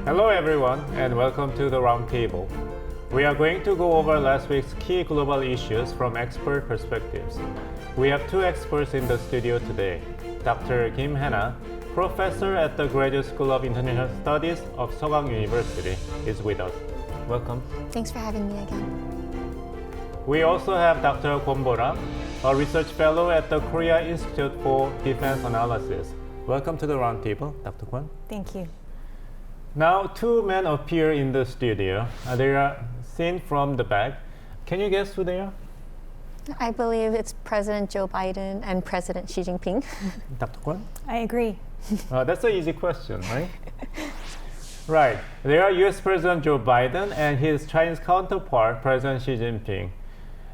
Hello everyone and welcome to the Roundtable. We are going to go over last week's key global issues from expert perspectives. We have two experts in the studio today. Dr. Kim Hana, professor at the Graduate School of International Studies of Sogang University, is with us. Welcome. Thanks for having me again. We also have Dr. Kwon Bora, a research fellow at the Korea Institute for Defense Analysis. Welcome to the Roundtable, Dr. Kwon. Thank you. Now, two men appear in the studio. They are seen from the back. Can you guess who they are? I believe it's President Joe Biden and President Xi Jinping. Dr. Kwon? I agree. That's an easy question, right? Right. They are US President Joe Biden and his Chinese counterpart, President Xi Jinping.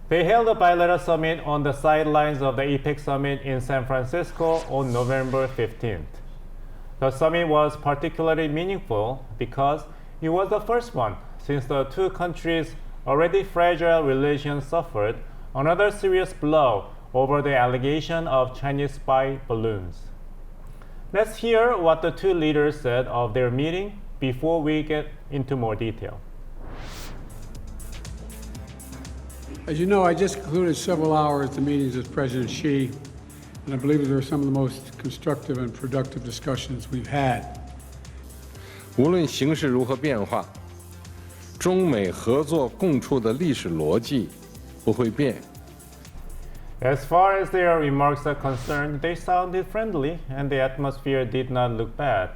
They held a bilateral summit on the sidelines of the APEC Summit in San Francisco on November 15th. The summit was particularly meaningful because it was the first one since the two countries' already fragile relations suffered another serious blow over the allegation of Chinese spy balloons. Let's hear what the two leaders said of their meeting before we get into more detail. As you know, I just concluded several hours of meetings with President Xi, and I believe they were some of the most constructive and productive discussions we've had. 无论形势如何变化，中美合作共处的历史逻辑不会变。 As far as their remarks are concerned, they sounded friendly and the atmosphere did not look bad.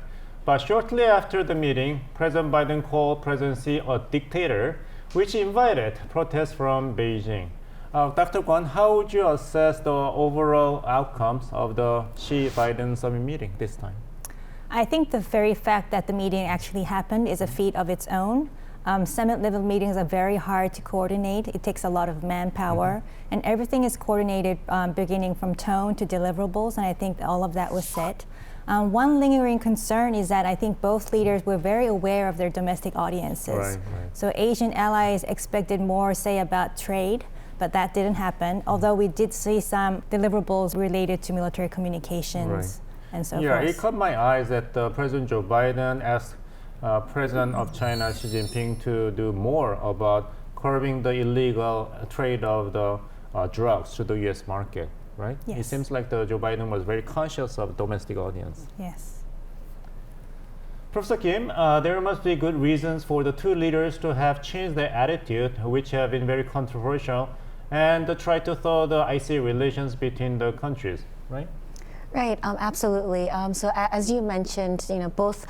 But shortly after the meeting, President Biden called President Xi a dictator, which invited protests from Beijing. Dr. Kwon, how would you assess the overall outcomes of the Xi-Biden summit meeting this time? I think the very fact that the meeting actually happened is a feat of its own. Summit level meetings are very hard to coordinate. It takes a lot of manpower, and everything is coordinated beginning from tone to deliverables, and I think all of that was set. One lingering concern is that I think both leaders were very aware of their domestic audiences. Right. So Asian allies expected more say about trade, but that didn't happen, although we did see some deliverables related to military communications and so Yeah, forth. it caught my eyes that President Joe Biden asked President of China Xi Jinping to do more about curbing the illegal trade of the drugs to the US market, right? Yes. It seems like Joe Biden was very conscious of domestic audience. Yes. Professor Kim, there must be good reasons for the two leaders to have changed their attitude, which have been very controversial, and try to thaw the icy relations between the countries, right? Right, absolutely. So as you mentioned, both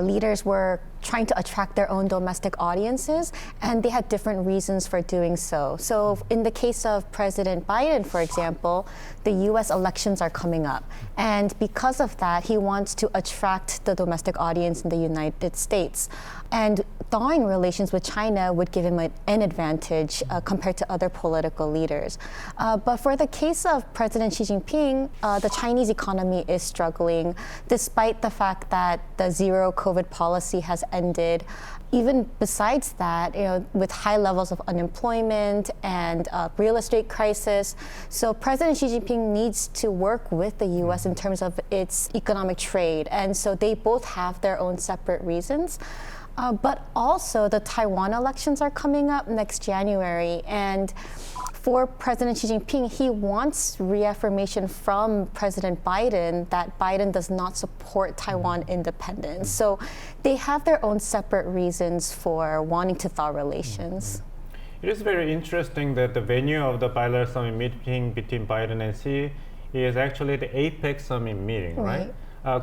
leaders were trying to attract their own domestic audiences, and they had different reasons for doing so. So in the case of President Biden, for example, the US elections are coming up. And because of that, he wants to attract the domestic audience in the United States. And thawing relations with China would give him an advantage compared to other political leaders. But for the case of President Xi Jinping, the Chinese economy is struggling, despite the fact that the zero COVID policy has ended. Even besides that, with high levels of unemployment and real estate crisis, so President Xi Jinping needs to work with the U.S. in terms of its economic trade, and so they both have their own separate reasons. But also, the Taiwan elections are coming up next January, and for President Xi Jinping, he wants reaffirmation from President Biden that Biden does not support Taiwan independence. So they have their own separate reasons for wanting to thaw relations. It is very interesting that the venue of the bilateral summit meeting between Biden and Xi is actually the APEC Summit meeting, right?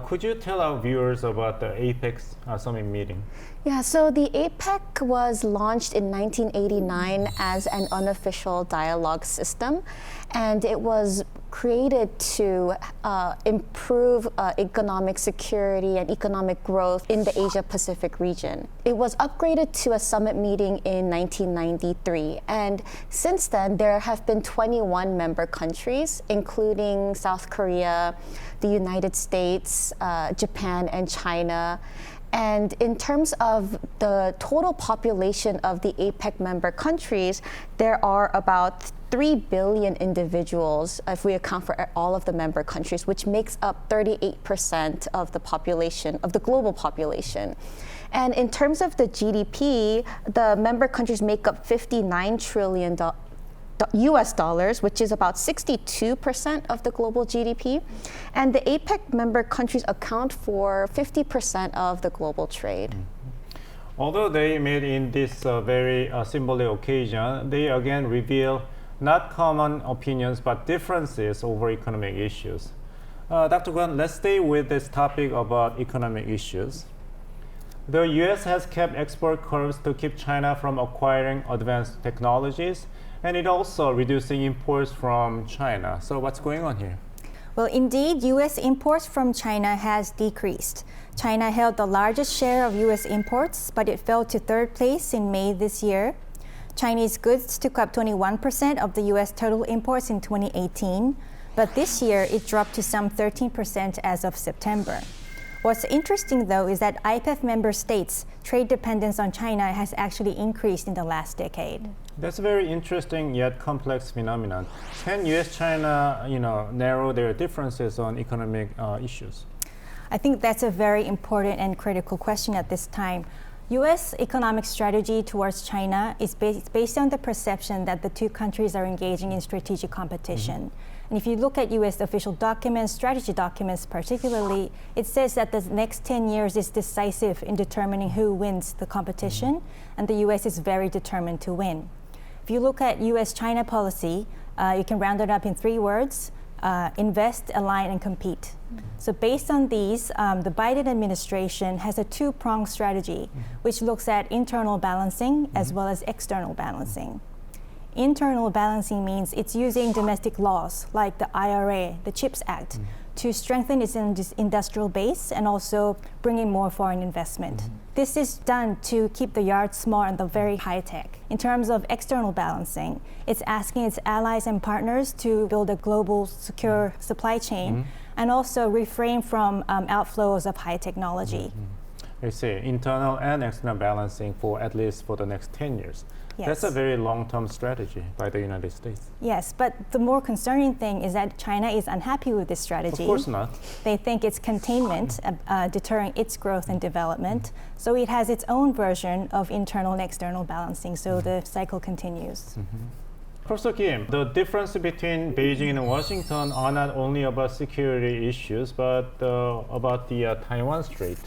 Could you tell our viewers about the APEC Summit meeting? Yeah, so the APEC was launched in 1989 as an unofficial dialogue system, and it was created to improve economic security and economic growth in the Asia-Pacific region. It was upgraded to a summit meeting in 1993, and since then there have been 21 member countries, including South Korea, the United States, Japan, and China. And in terms of the total population of the APEC member countries, there are about 3 billion individuals if we account for all of the member countries, which makes up 38% of the population, of the global population. And in terms of the GDP, the member countries make up $59 trillion US dollars, which is about 62% of the global GDP. And the APEC member countries account for 50% of the global trade. Although they met in this very symbolic occasion, they again reveal not common opinions but differences over economic issues. Dr. Kwon, let's stay with this topic about economic issues. The US has kept export curbs to keep China from acquiring advanced technologies, and it also reducing imports from China. So what's going on here? Well, indeed, U.S. imports from China has decreased. China held the largest share of U.S. imports, but it fell to third place in May this year. Chinese goods took up 21% of the U.S. total imports in 2018, but this year it dropped to some 13% as of September. What's interesting, though, is that IPEF member states' trade dependence on China has actually increased in the last decade. That's a very interesting yet complex phenomenon. Can U.S.-China, narrow their differences on economic issues? I think that's a very important and critical question at this time. U.S. economic strategy towards China is based on the perception that the two countries are engaging in strategic competition. And if you look at U.S. official documents, strategy documents particularly, it says that the next 10 years is decisive in determining who wins the competition, and the U.S. is very determined to win. If you look at U.S.-China policy, you can round it up in 3 words: invest, align, and compete. So based on these, the Biden administration has a 2-pronged strategy, which looks at internal balancing as well as external balancing. Internal balancing means it's using domestic laws like the IRA, the CHIPS Act, to strengthen its industrial base and also bring in more foreign investment. This is done to keep the yard small and the very high tech. In terms of external balancing, it's asking its allies and partners to build a global secure supply chain and also refrain from outflows of high technology. I see, internal and external balancing for at least for the next 10 years. Yes. That's a very long-term strategy by the United States. Yes, but the more concerning thing is that China is unhappy with this strategy. Of course not. They think it's containment, deterring its growth and development. So it has its own version of internal and external balancing. So the cycle continues. Professor Kim, the difference between Beijing and Washington are not only about security issues, but about the Taiwan Strait.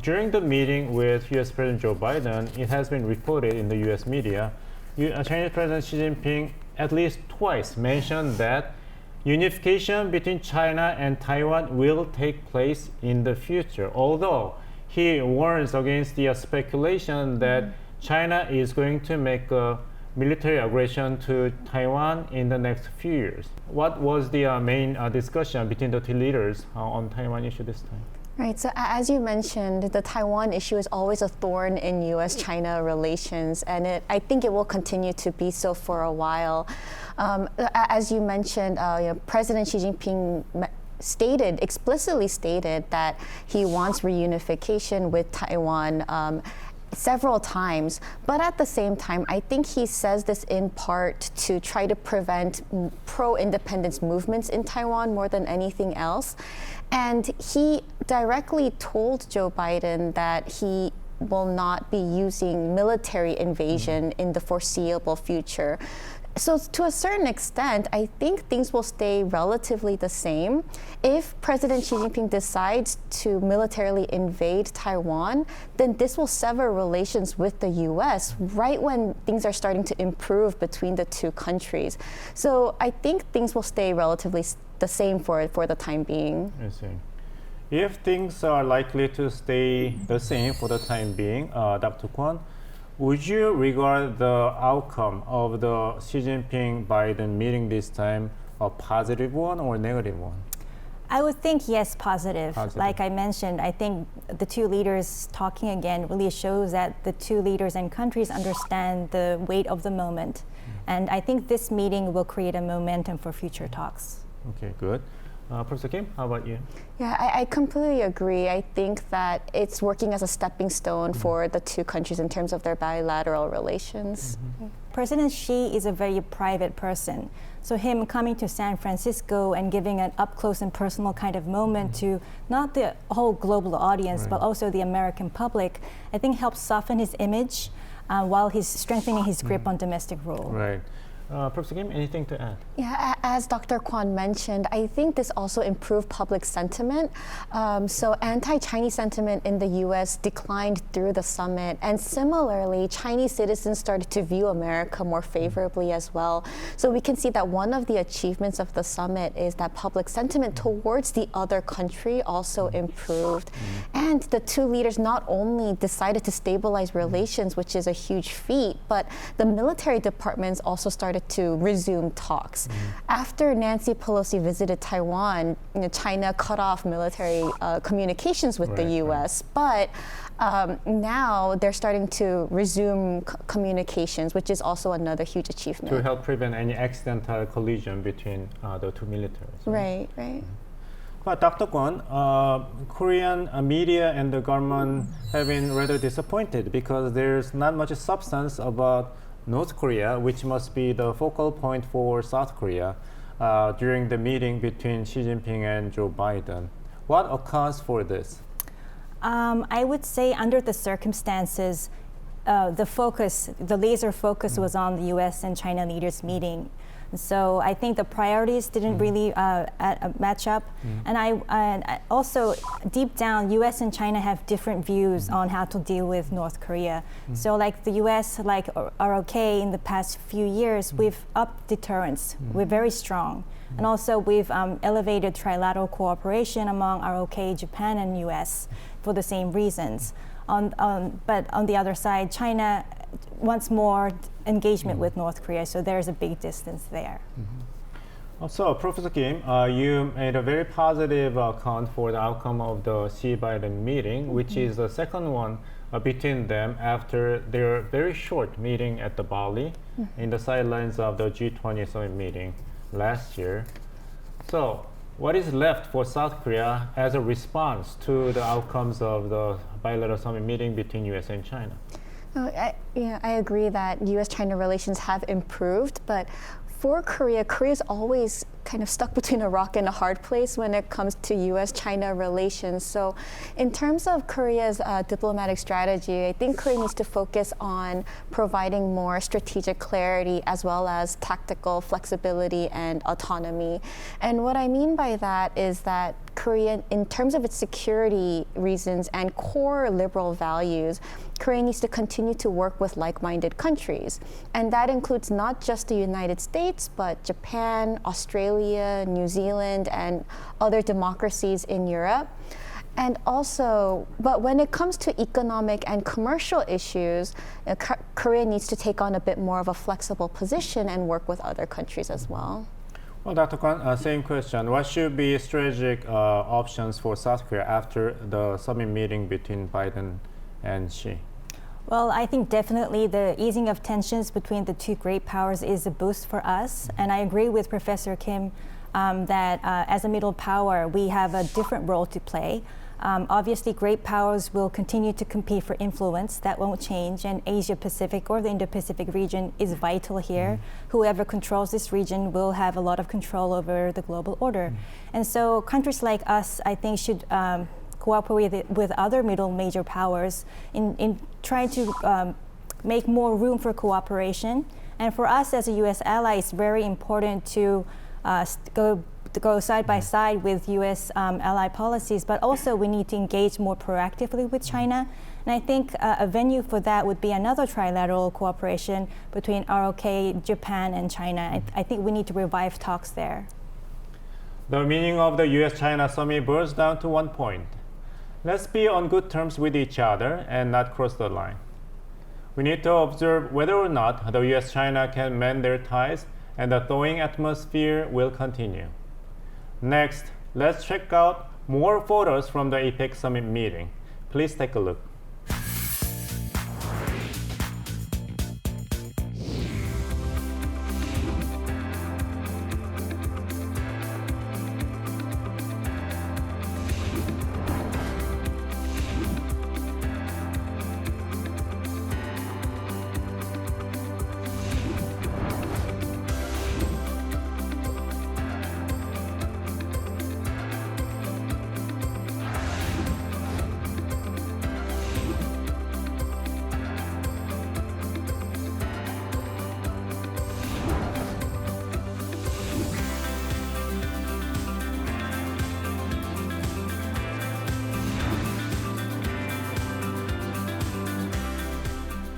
During the meeting with U.S. President Joe Biden, it has been reported in the U.S. media, Chinese President Xi Jinping at least twice mentioned that unification between China and Taiwan will take place in the future, although he warns against the speculation that China is going to make a military aggression to Taiwan in the next few years. What was the main discussion between the two leaders on Taiwan issue this time? Right, so as you mentioned, the Taiwan issue is always a thorn in U.S.-China relations, and I think it will continue to be so for a while. As you mentioned, President Xi Jinping explicitly stated that he wants reunification with Taiwan several times, but at the same time, I think he says this in part to try to prevent pro-independence movements in Taiwan more than anything else. And he directly told Joe Biden that he will not be using military invasion in the foreseeable future. So to a certain extent, I think things will stay relatively the same. If President Xi Jinping decides to militarily invade Taiwan, then this will sever relations with the US right when things are starting to improve between the two countries. So I think things will stay relatively the same for the time being. I see. If things are likely to stay the same for the time being, Dr. Kwon, would you regard the outcome of the Xi Jinping-Biden meeting this time a positive one or negative one? I would think yes, positive. Like I mentioned, I think the two leaders talking again really shows that the two leaders and countries understand the weight of the moment. And I think this meeting will create a momentum for future talks. Okay, good. Professor Kim, how about you? Yeah, I completely agree. I think that it's working as a stepping stone for the two countries in terms of their bilateral relations. President Xi is a very private person. So him coming to San Francisco and giving an up close and personal kind of moment to not the whole global audience, but also the American public, I think helps soften his image while he's strengthening his grip on domestic rule. Right. Professor Kim, anything to add? Yeah, as Dr. Kwan mentioned, I think this also improved public sentiment. So anti-Chinese sentiment in the U.S. declined through the summit, and similarly, Chinese citizens started to view America more favorably as well. So we can see that one of the achievements of the summit is that public sentiment towards the other country also improved. And the two leaders not only decided to stabilize relations, which is a huge feat, but the military departments also started to resume talks. After Nancy Pelosi visited Taiwan, China cut off military communications with the U.S., but now they're starting to resume communications, which is also another huge achievement. To help prevent any accidental collision between the two militaries. Right. But Dr. Kwon, Korean media and the government have been rather disappointed because there's not much substance about North Korea, which must be the focal point for South Korea during the meeting between Xi Jinping and Joe Biden. What accounts for this? I would say under the circumstances, the laser focus was on the U.S. and China leaders meeting. So I think the priorities didn't really match up. And I also, deep down, U.S. and China have different views on how to deal with North Korea. So like the U.S., like ROK in the past few years, we've upped deterrence. We're very strong. And also we've elevated trilateral cooperation among ROK, Japan, and U.S. for the same reasons. But on the other side, China wants more engagement with North Korea, so there's a big distance there. So, Professor Kim, you made a very positive account for the outcome of the Xi-Biden meeting, which is the second one between them after their very short meeting at the Bali in the sidelines of the G20 summit meeting last year. So, what is left for South Korea as a response to the outcomes of the bilateral summit meeting between U.S. and China? I agree that U.S.-China relations have improved, but for Korea, Korea's always kind of stuck between a rock and a hard place when it comes to U.S.-China relations. So in terms of Korea's diplomatic strategy, I think Korea needs to focus on providing more strategic clarity as well as tactical flexibility and autonomy. And what I mean by that is that Korea, in terms of its security reasons and core liberal values, Korea needs to continue to work with like-minded countries. And that includes not just the United States, but Japan, Australia, New Zealand, and other democracies in Europe. And also, but when it comes to economic and commercial issues, Korea needs to take on a bit more of a flexible position and work with other countries as well. Well, Dr. Kwan, same question. What should be strategic options for South Korea after the summit meeting between Biden and Xi? Well, I think definitely the easing of tensions between the two great powers is a boost for us. And I agree with Professor Kim that as a middle power, we have a different role to play. Obviously, great powers will continue to compete for influence. That won't change. And Asia-Pacific or the Indo-Pacific region is vital here. Whoever controls this region will have a lot of control over the global order. And so countries like us, I think, should cooperate with other middle major powers in trying to make more room for cooperation. And for us as a U.S. ally, it's very important to go side by side with U.S. ally policies, but also we need to engage more proactively with China. And I think a venue for that would be another trilateral cooperation between ROK, Japan, and China. I think we need to revive talks there. The meaning of the U.S.-China summit boils down to one point. Let's be on good terms with each other and not cross the line. We need to observe whether or not the U.S.-China can mend their ties, and the thawing atmosphere will continue. Next, let's check out more photos from the APEC Summit meeting. Please take a look.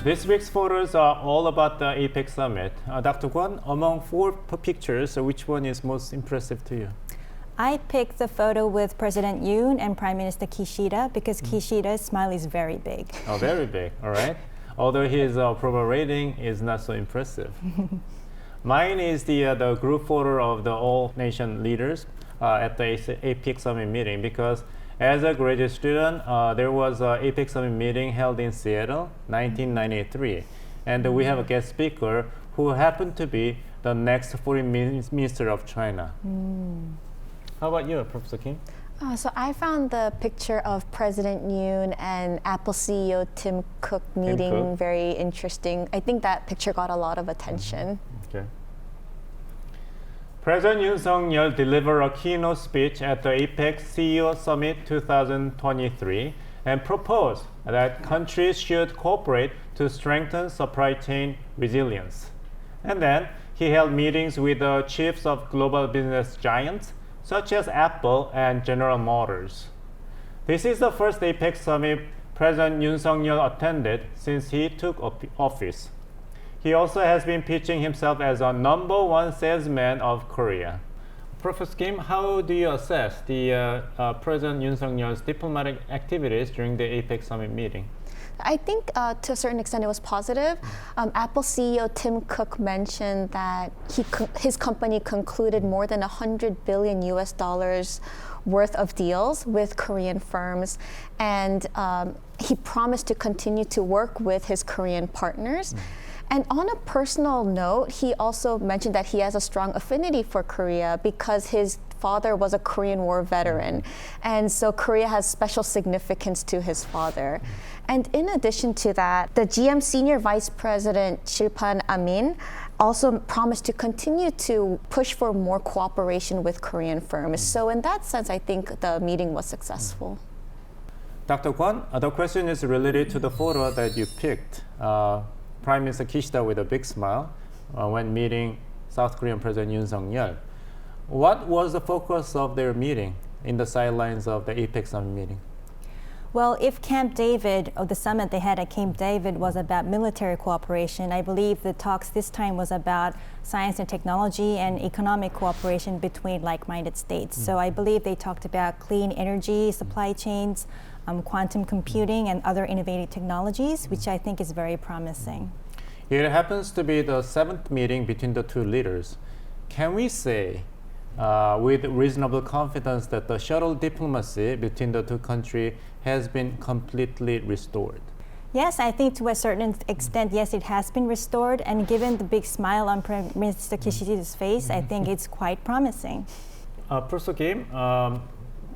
This week's photos are all about the APEC Summit. Dr. Kwon, among four pictures, which one is most impressive to you? I picked the photo with President Yoon and Prime Minister Kishida because Kishida's smile is very big. Oh, very big, all right. Although his approval rating is not so impressive. Mine is the group photo of the all nation leaders at the APEC Summit meeting, because as a graduate student, there was an APEC Summit meeting held in Seattle, 1993. And we have a guest speaker who happened to be the next foreign minister of China. How about you, Professor Kim? So I found the picture of President Yoon and Apple CEO Tim Cook meeting Cook. very interesting. I think that picture got a lot of attention. Okay. President Yoon Suk Yeol delivered a keynote speech at the APEC CEO Summit 2023 and proposed that countries should cooperate to strengthen supply chain resilience. And then he held meetings with the chiefs of global business giants such as Apple and General Motors. This is the first APEC Summit President Yoon Suk Yeol attended since he took office. He also has been pitching himself as a #1 salesman of Korea. Professor Kim, how do you assess the President Yoon Suk Yeol's diplomatic activities during the APEC Summit meeting? I think to a certain extent it was positive. Apple CEO Tim Cook mentioned that his company concluded more than $100 billion worth of deals with Korean firms, and he promised to continue to work with his Korean partners. And on a personal note, he also mentioned that he has a strong affinity for Korea because his father was a Korean War veteran. And so Korea has special significance to his father. And in addition to that, the GM Senior Vice President Amin also promised to continue to push for more cooperation with Korean firms. So in that sense, I think the meeting was successful. Dr. Kwon, the question is related to the photo that you picked. Prime Minister Kishida with a big smile when meeting South Korean President Yoon Suk Yeol. What was the focus of their meeting in the sidelines of the APEC Summit meeting? Well, if Camp David, or the summit they had at Camp David, was about military cooperation, I believe the talks this time was about science and technology and economic cooperation between like-minded states. So I believe they talked about clean energy, supply chains, quantum computing, and other innovative technologies, which I think is very promising. It happens to be the 7th meeting between the two leaders. Can we say with reasonable confidence that the shuttle diplomacy between the two countries has been completely restored? Yes, I think to a certain extent, yes, it has been restored. And given the big smile on Prime Minister Kishida's face, I think it's quite promising. Professor Kim,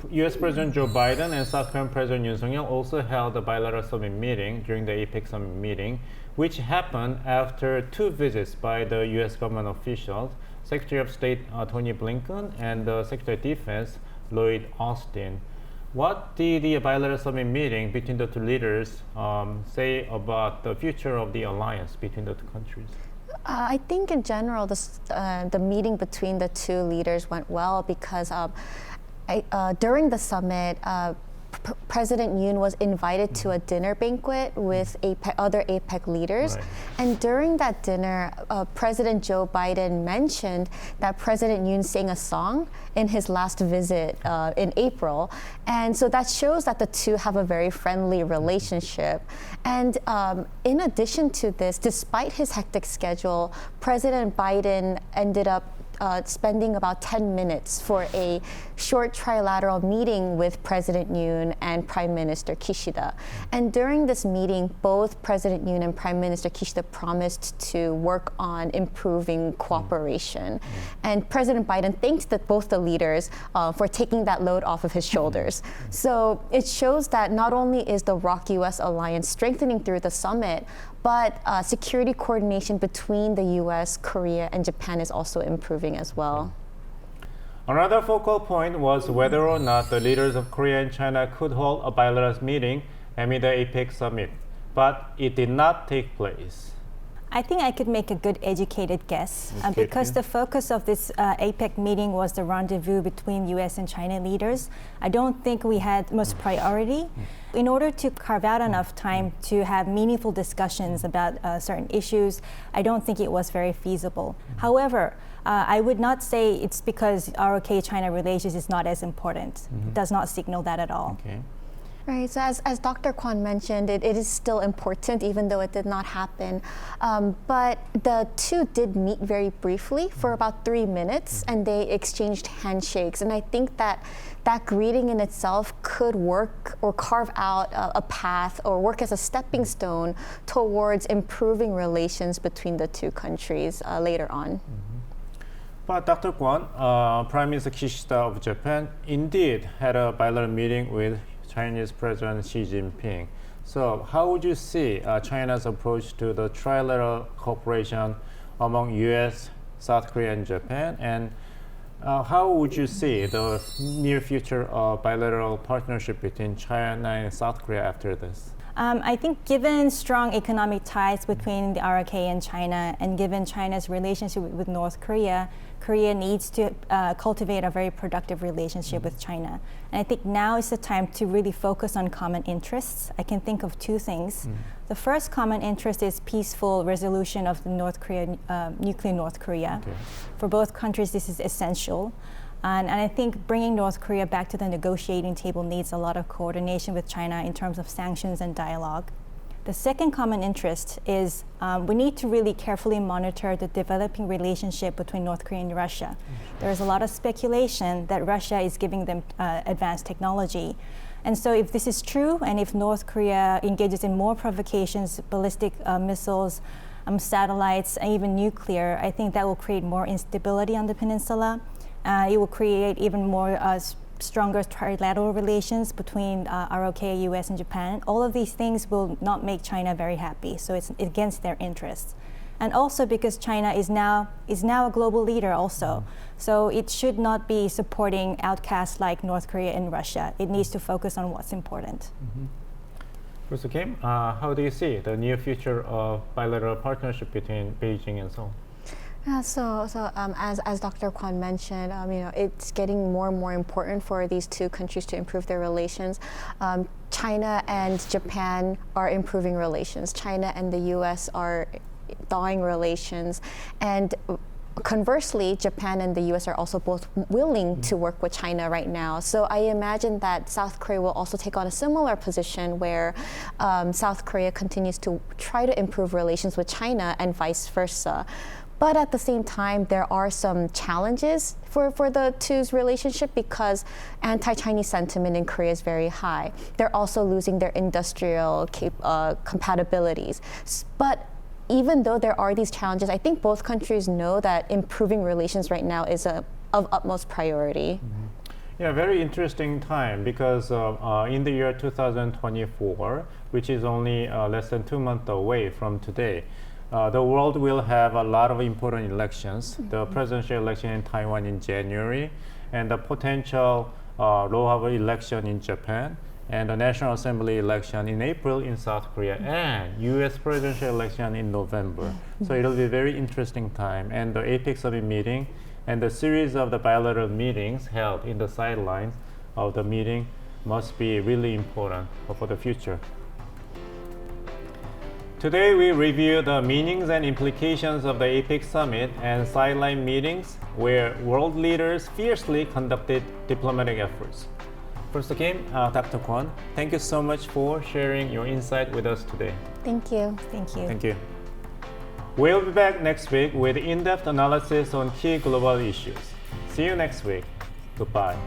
U.S. President Joe Biden and South Korean President Yoon Suk Yeol also held a bilateral summit meeting during the APEC Summit meeting, which happened after two visits by the U.S. government officials, Secretary of State Antony Blinken and the Secretary of Defense Lloyd. What did the bilateral summit meeting between the two leaders say about the future of the alliance between the two countries? I think in general, the meeting between the two leaders went well because during the summit, President Yoon was invited to a dinner banquet with other APEC leaders. Right. And during that dinner, President Joe Biden mentioned that President Yoon sang a song in his last visit in April. And so that shows that the two have a very friendly relationship. And in addition to this, despite his hectic schedule, President Biden ended up spending about 10 minutes for a short trilateral meeting with President Yoon and Prime Minister Kishida. And during this meeting, both President Yoon and Prime Minister Kishida promised to work on improving cooperation. And President Biden thanked both the leaders for taking that load off of his shoulders. So it shows that not only is the ROK-US alliance strengthening through the summit, but security coordination between the US, Korea, and Japan is also improving as well. Another focal point was whether or not the leaders of Korea and China could hold a bilateral meeting amid the APEC Summit, but it did not take place. I think I could make a good educated guess because the focus of this APEC meeting was the rendezvous between US and China leaders. I don't think we had most priority. In order to carve out enough time to have meaningful discussions about certain issues, I don't think it was very feasible. However, I would not say it's because ROK-China relations is not as important. It does not signal that at all. Okay. Right, so as Dr. Kwon mentioned, it is still important even though it did not happen. But the two did meet very briefly for about 3 minutes and they exchanged handshakes. And I think that greeting in itself could work or carve out a path or work as a stepping stone towards improving relations between the two countries later on. But Dr. Kwon, Prime Minister Kishida of Japan indeed had a bilateral meeting with Chinese President Xi Jinping. So how would you see China's approach to the trilateral cooperation among US, South Korea, and Japan? And how would you see the near future of bilateral partnership between China and South Korea after this? I think given strong economic ties between the ROK and China, and given China's relationship with North Korea, Korea needs to cultivate a very productive relationship with China. And I think now is the time to really focus on common interests. I can think of two things. The first common interest is peaceful resolution of the nuclear North Korea. Okay. For both countries, this is essential. And I think bringing North Korea back to the negotiating table needs a lot of coordination with China in terms of sanctions and dialogue. The second common interest is we need to really carefully monitor the developing relationship between North Korea and Russia. There is a lot of speculation that Russia is giving them advanced technology. And so if this is true, and if North Korea engages in more provocations, ballistic missiles, satellites, and even nuclear, I think that will create more instability on the peninsula. It will create even more stronger trilateral relations between ROK, US, and Japan. All of these things will not make China very happy, so it's against their interests. And also because China is now a global leader also, so it should not be supporting outcasts like North Korea and Russia. It needs to focus on what's important. Professor Kim, how do you see the near future of bilateral partnership between Beijing and Seoul? Yeah, as Dr. Kwon mentioned, it's getting more and more important for these two countries to improve their relations. China and Japan are improving relations. China and the US are thawing relations. And conversely, Japan and the US are also both willing to work with China right now. So I imagine that South Korea will also take on a similar position where South Korea continues to try to improve relations with China and vice versa. But at the same time, there are some challenges for the two's relationship because anti-Chinese sentiment in Korea is very high. They're also losing their industrial compatibilities. But even though there are these challenges, I think both countries know that improving relations right now is of utmost priority. Yeah, very interesting time because in the year 2024, which is only less than 2 months away from today, the world will have a lot of important elections. The presidential election in Taiwan in January, and the potential low-level election in Japan, and the National Assembly election in April in South Korea, and US presidential election in November. So it'll be a very interesting time. And the APEC Summit meeting and the series of the bilateral meetings held in the sidelines of the meeting must be really important for the future. Today we review the meanings and implications of the APEC Summit and sideline meetings where world leaders fiercely conducted diplomatic efforts. Professor Kim, Dr. Kwon, thank you so much for sharing your insight with us today. Thank you. Thank you. Thank you. We'll be back next week with in-depth analysis on key global issues. See you next week. Goodbye.